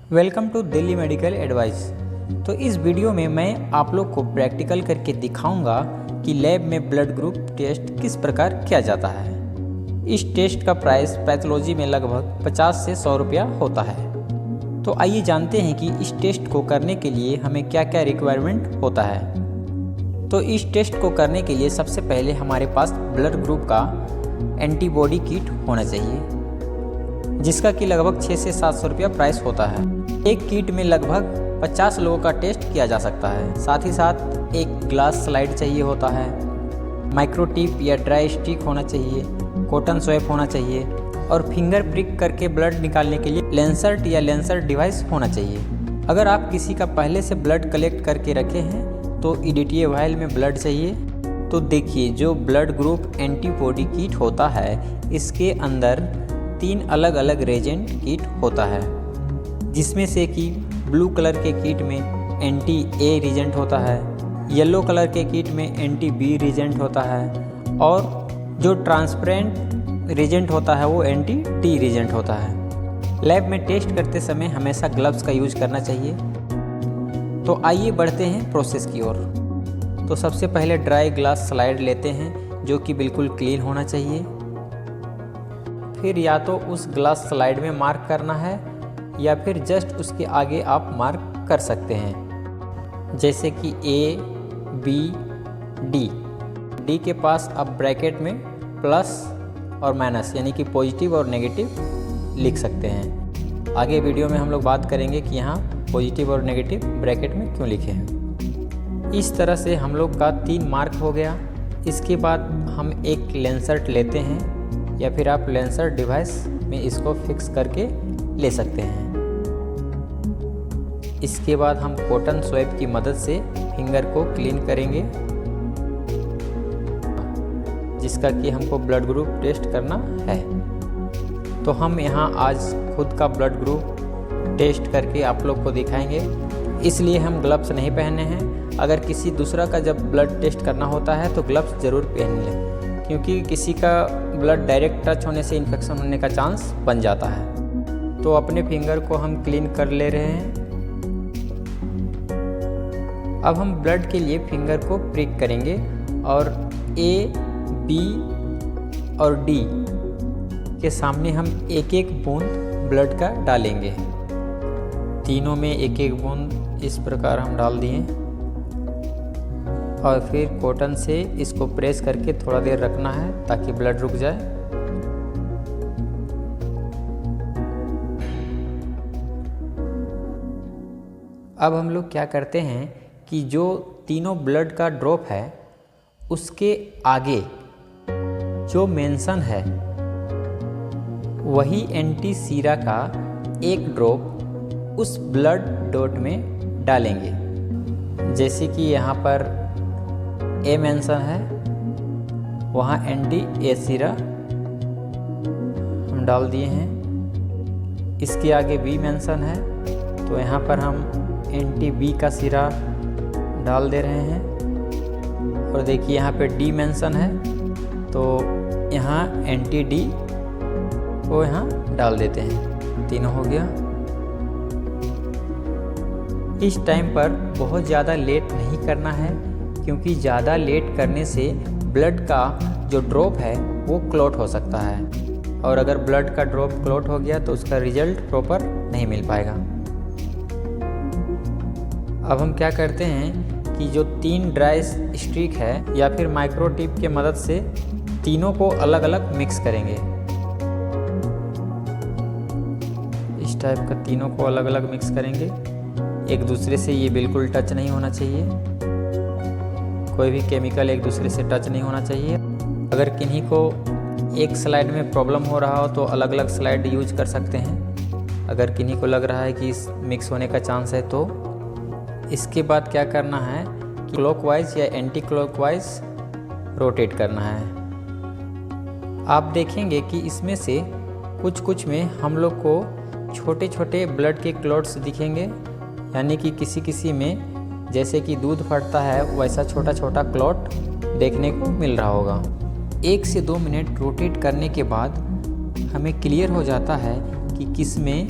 Welcome to Delhi medical advice. तो इस video में मैं आप लोग को प्रैक्टिकल करके दिखाऊंगा कि लैब में ब्लड ग्रुप टेस्ट किस प्रकार किया जाता है। इस टेस्ट का प्राइस पैथोलॉजी में लगभग 50 से 100 रुपया होता है। तो आइए जानते हैं कि इस टेस्ट को करने के लिए हमें क्या क्या रिक्वायरमेंट होता है। तो इस टेस्ट को करने के लिए सबसे पहले हमारे पास ब्लड ग्रुप का एंटीबॉडी किट होना चाहिए, जिसका कि लगभग 600 से 700 रुपया प्राइस होता है। एक किट में लगभग 50 लोगों का टेस्ट किया जा सकता है। साथ ही साथ एक ग्लास स्लाइड चाहिए होता है, माइक्रोटिप या ड्राई स्टिक होना चाहिए, कॉटन स्वैप होना चाहिए और फिंगर प्रिक करके ब्लड निकालने के लिए लेंसर्ट या लेंसर डिवाइस होना चाहिए। अगर आप किसी का पहले से ब्लड कलेक्ट करके रखे हैं तो EDTA वायल में ब्लड चाहिए। तो देखिए, जो ब्लड ग्रुप एंटीबॉडी किट होता है, इसके अंदर 3 अलग अलग रेजेंट किट होता है, जिसमें से कि ब्लू कलर के किट में एंटी ए रिजेंट होता है, येलो कलर के किट में एंटी बी रिजेंट होता है और जो ट्रांसपेरेंट रिजेंट होता है वो एंटी टी रिजेंट होता है। लैब में टेस्ट करते समय हमेशा ग्लव्स का यूज करना चाहिए। तो आइए बढ़ते हैं प्रोसेस की ओर। तो सबसे पहले ड्राई ग्लास स्लाइड लेते हैं, जो कि बिल्कुल क्लीन होना चाहिए। फिर या तो उस ग्लास स्लाइड में मार्क करना है या फिर जस्ट उसके आगे आप मार्क कर सकते हैं, जैसे कि A, B, D। D के पास आप ब्रैकेट में प्लस और माइनस यानी कि पॉजिटिव और नेगेटिव लिख सकते हैं। आगे वीडियो में हम लोग बात करेंगे कि यहाँ पॉजिटिव और नेगेटिव ब्रैकेट में क्यों लिखे हैं। इस तरह से हम लोग का 3 मार्क हो गया। इसके बाद हम एक लेंसर्ट लेते हैं या फिर आप लेंसर डिवाइस में इसको फिक्स करके ले सकते हैं। इसके बाद हम कॉटन स्वैप की मदद से फिंगर को क्लीन करेंगे, जिसका कि हमको ब्लड ग्रुप टेस्ट करना है। तो हम यहाँ आज खुद का ब्लड ग्रुप टेस्ट करके आप लोग को दिखाएंगे, इसलिए हम ग्लव्स नहीं पहने हैं। अगर किसी दूसरा का जब ब्लड टेस्ट करना होता है तो ग्लव्स ज़रूर पहन लें, क्योंकि किसी का ब्लड डायरेक्ट टच होने से इन्फेक्शन होने का चांस बन जाता है। तो अपने फिंगर को हम क्लीन कर ले रहे हैं। अब हम ब्लड के लिए फिंगर को प्रिक करेंगे और A, B और D के सामने हम एक एक बूंद ब्लड का डालेंगे। तीनों में एक एक बूंद इस प्रकार हम डाल दिए और फिर कॉटन से इसको प्रेस करके थोड़ा देर रखना है ताकि ब्लड रुक जाए। अब हम लोग क्या करते हैं कि जो तीनों ब्लड का ड्रॉप है, उसके आगे जो मेंशन है वही एंटी सीरा का एक ड्रॉप उस ब्लड डॉट में डालेंगे। जैसे कि यहाँ पर ए मेंशन है, वहाँ एंटी ए सीरा हम डाल दिए हैं। इसके आगे बी मेंशन है, तो यहाँ पर हम एंटी बी का सीरा डाल दे रहे हैं। और देखिए यहाँ पे डी मेंशन है, तो यहाँ एंटी डी को यहाँ डाल देते हैं। तीनों हो गया। इस टाइम पर बहुत ज़्यादा लेट नहीं करना है, क्योंकि ज़्यादा लेट करने से ब्लड का जो ड्रॉप है वो क्लॉट हो सकता है, और अगर ब्लड का ड्रॉप क्लॉट हो गया तो उसका रिजल्ट प्रॉपर नहीं मिल पाएगा। अब हम क्या करते हैं कि जो 3 ड्राई स्टिक है या फिर माइक्रोटिप के मदद से तीनों को अलग अलग मिक्स करेंगे। इस टाइप का तीनों को अलग अलग मिक्स करेंगे। एक दूसरे से ये बिल्कुल टच नहीं होना चाहिए, कोई भी केमिकल एक दूसरे से टच नहीं होना चाहिए। अगर किन्हीं को एक स्लाइड में प्रॉब्लम हो रहा हो तो अलग अलग स्लाइड यूज कर सकते हैं। अगर किन्हीं को लग रहा है कि इस मिक्स होने का चांस है तो इसके बाद क्या करना है कि क्लॉकवाइज या एंटी क्लॉकवाइज रोटेट करना है। आप देखेंगे कि इसमें से कुछ कुछ में हम लोग को छोटे छोटे ब्लड के क्लॉट्स दिखेंगे, यानी कि किसी किसी में जैसे कि दूध फटता है वैसा छोटा छोटा क्लॉट देखने को मिल रहा होगा। 1 से 2 मिनट रोटेट करने के बाद हमें क्लियर हो जाता है कि किस में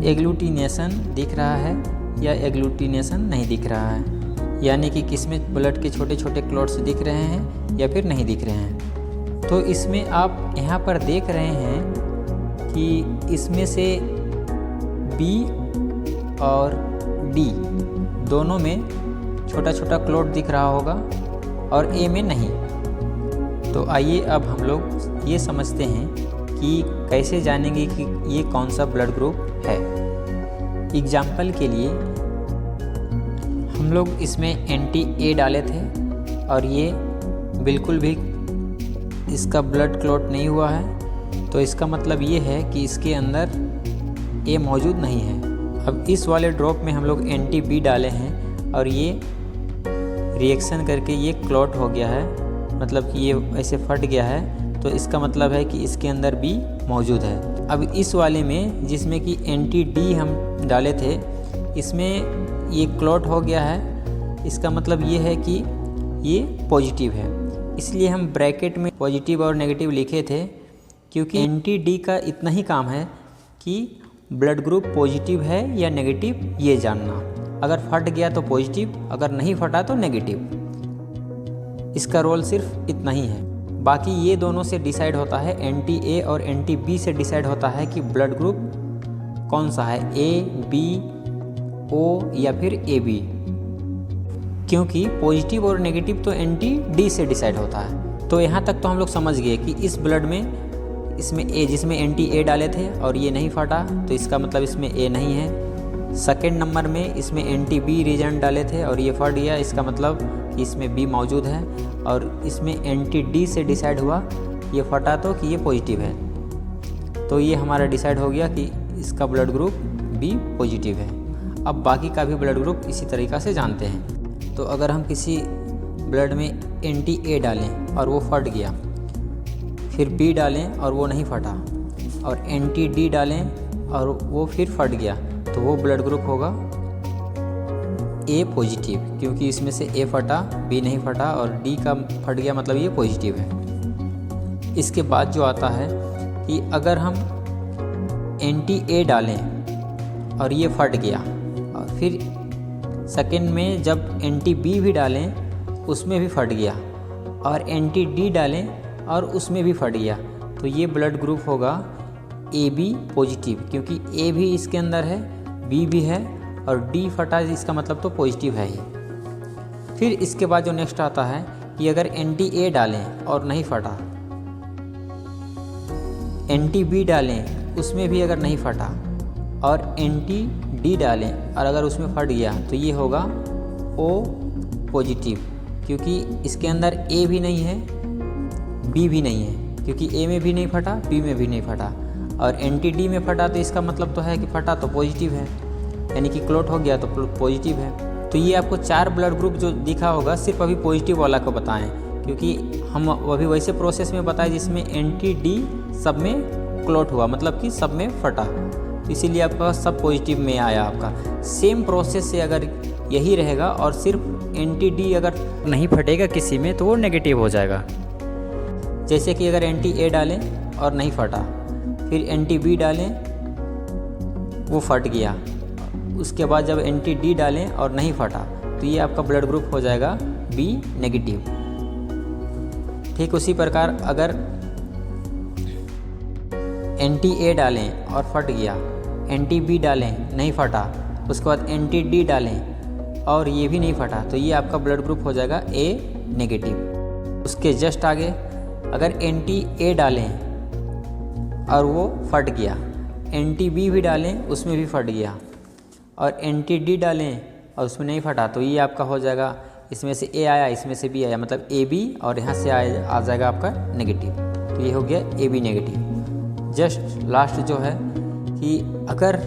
एग्लूटिनेशन दिख रहा है या एग्लूटिनेशन नहीं दिख रहा है, यानी कि किसमें ब्लड के छोटे छोटे क्लॉट्स दिख रहे हैं या फिर नहीं दिख रहे हैं। तो इसमें आप यहाँ पर देख रहे हैं कि इसमें से बी और डी दोनों में छोटा छोटा क्लॉट दिख रहा होगा और ए में नहीं। तो आइए अब हम लोग ये समझते हैं कि कैसे जानेंगे कि ये कौन सा ब्लड ग्रुप है। एग्जाम्पल के लिए हम लोग इसमें एंटी ए डाले थे और ये बिल्कुल भी इसका ब्लड क्लॉट नहीं हुआ है, तो इसका मतलब ये है कि इसके अंदर ए मौजूद नहीं है। अब इस वाले ड्रॉप में हम लोग एंटी बी डाले हैं और ये रिएक्शन करके ये क्लॉट हो गया है, मतलब कि ये ऐसे फट गया है, तो इसका मतलब है कि इसके अंदर बी मौजूद है। अब इस वाले में जिसमें कि एंटी डी हम डाले थे, इसमें ये क्लॉट हो गया है, इसका मतलब ये है कि ये पॉजिटिव है। इसलिए हम ब्रैकेट में पॉजिटिव और नेगेटिव लिखे थे, क्योंकि एंटी डी का इतना ही काम है कि ब्लड ग्रुप पॉजिटिव है या नेगेटिव ये जानना। अगर फट गया तो पॉजिटिव, अगर नहीं फटा तो नेगेटिव। इसका रोल सिर्फ इतना ही है। बाकी ये दोनों से डिसाइड होता है, एंटी ए और एंटी बी से डिसाइड होता है कि ब्लड ग्रुप कौन सा है, ए, बी, ओ या फिर ए बी। क्योंकि पॉजिटिव और नेगेटिव तो एंटी डी से डिसाइड होता है। तो यहाँ तक तो हम लोग समझ गए कि इस ब्लड में इसमें ए, जिसमें एंटी ए डाले थे और ये नहीं फटा, तो इसका मतलब इसमें ए नहीं है। सेकेंड नंबर में इसमें एंटी बी रिएजेंट डाले थे और ये फट गया, इसका मतलब कि इसमें बी मौजूद है। और इसमें एंटी डी से डिसाइड हुआ, ये फटा तो कि ये पॉजिटिव है। तो ये हमारा डिसाइड हो गया कि इसका ब्लड ग्रुप बी पॉजिटिव है। अब बाकी का भी ब्लड ग्रुप इसी तरीक़ा से जानते हैं। तो अगर हम किसी ब्लड में एंटी ए डालें और वो फट गया, फिर बी डालें और वो नहीं फटा, और एंटी डी डालें और वो फिर फट गया, तो वो ब्लड ग्रुप होगा ए पॉजिटिव, क्योंकि इसमें से ए फटा, बी नहीं फटा और डी का फट गया, मतलब ये पॉजिटिव है। इसके बाद जो आता है कि अगर हम एंटी ए डालें और ये फट गया, और फिर सेकेंड में जब एंटी बी भी डालें उसमें भी फट गया, और एंटी डी डालें और उसमें भी फट गया, तो ये ब्लड ग्रुप होगा ए बी पॉजिटिव, क्योंकि ए भी इसके अंदर है, बी भी है और डी फटा, इसका मतलब तो पॉजिटिव है ही। फिर इसके बाद जो नेक्स्ट आता है कि अगर एंटी ए डालें और नहीं फटा, एंटी बी डालें उसमें भी अगर नहीं फटा, और एंटी डी डालें और अगर उसमें फट गया, तो ये होगा ओ पॉजिटिव, क्योंकि इसके अंदर ए भी नहीं है, बी भी नहीं है, क्योंकि ए में भी नहीं फटा, बी में भी नहीं फटा, और एंटी डी में फटा, तो इसका मतलब तो है कि फटा तो पॉजिटिव है, यानी कि क्लॉट हो गया तो पॉजिटिव है। तो ये आपको 4 ब्लड ग्रुप जो दिखा होगा सिर्फ अभी पॉजिटिव वाला को बताएं, क्योंकि हम अभी वैसे प्रोसेस में बताएं जिसमें एंटी डी सब में क्लॉट हुआ, मतलब कि सब में फटा, तो इसीलिए आपका सब पॉजिटिव में आया। आपका सेम प्रोसेस से अगर यही रहेगा और सिर्फ एंटी डी अगर नहीं फटेगा किसी में, तो वो नेगेटिव हो जाएगा। जैसे कि अगर एंटी ए डालें और नहीं फटा, फिर एंटी बी डालें वो फट गया, उसके बाद जब एंटी डी डालें और नहीं फटा, तो ये आपका ब्लड ग्रुप हो जाएगा बी नेगेटिव। ठीक उसी प्रकार अगर एंटी ए डालें और फट गया, एंटी बी डालें नहीं फटा, उसके बाद एंटी डी डालें और ये भी नहीं फटा, तो ये आपका ब्लड ग्रुप हो जाएगा ए नेगेटिव। उसके जस्ट आगे अगर एंटी ए डालें और वो फट गया, एंटी बी भी डालें उसमें भी फट गया, और एंटी डी डालें और उसमें नहीं फटा, तो ये आपका हो जाएगा, इसमें से ए आया इसमें से बी आया, मतलब ए बी, और यहाँ से आ जाएगा आपका नेगेटिव, तो ये हो गया A B negative. Just last जो है कि अगर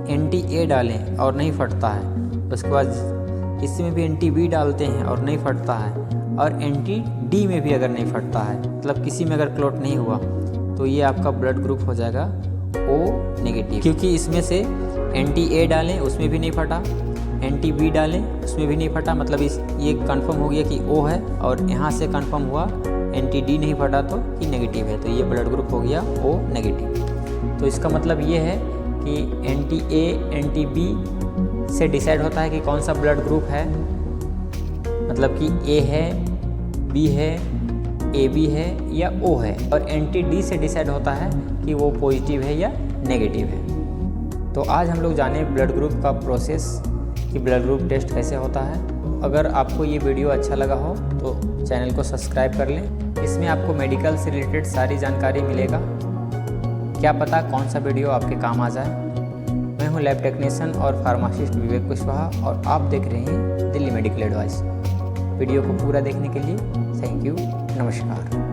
एंटी ए डालें और नहीं फटता है, उसके बाद इसमें भी एंटी बी डालते हैं और नहीं फटता है, और एंटी डी में भी अगर नहीं फटता है, मतलब किसी में अगर क्लॉट नहीं हुआ, तो ये आपका ब्लड ग्रुप हो जाएगा ओ नेगेटिव, क्योंकि इसमें से एंटी ए डालें उसमें भी नहीं फटा, एंटी बी डालें उसमें भी नहीं फटा, मतलब ये कंफर्म हो गया कि ओ है, और यहाँ से कंफर्म हुआ एंटी डी नहीं फटा तो कि नेगेटिव है, तो ये ब्लड ग्रुप हो गया ओ नेगेटिव। तो इसका मतलब ये है कि NTA NTB से डिसाइड होता है कि कौन सा ब्लड ग्रुप है, मतलब कि A है, B है, AB है या O है, और NTD से डिसाइड होता है कि वो पॉजिटिव है या नेगेटिव है। तो आज हम लोग जाने ब्लड ग्रुप का प्रोसेस कि ब्लड ग्रुप टेस्ट कैसे होता है। अगर आपको ये वीडियो अच्छा लगा हो तो चैनल को सब्सक्राइब कर लें। इसमें आपको मेडिकल से रिलेटेड सारी जानकारी मिलेगा। क्या पता कौन सा वीडियो आपके काम आ जाए। मैं हूं लैब टेक्नीशियन और फार्मासिस्ट विवेक कुशवाहा और आप देख रहे हैं दिल्ली मेडिकल एडवाइस। वीडियो को पूरा देखने के लिए थैंक यू, नमस्कार।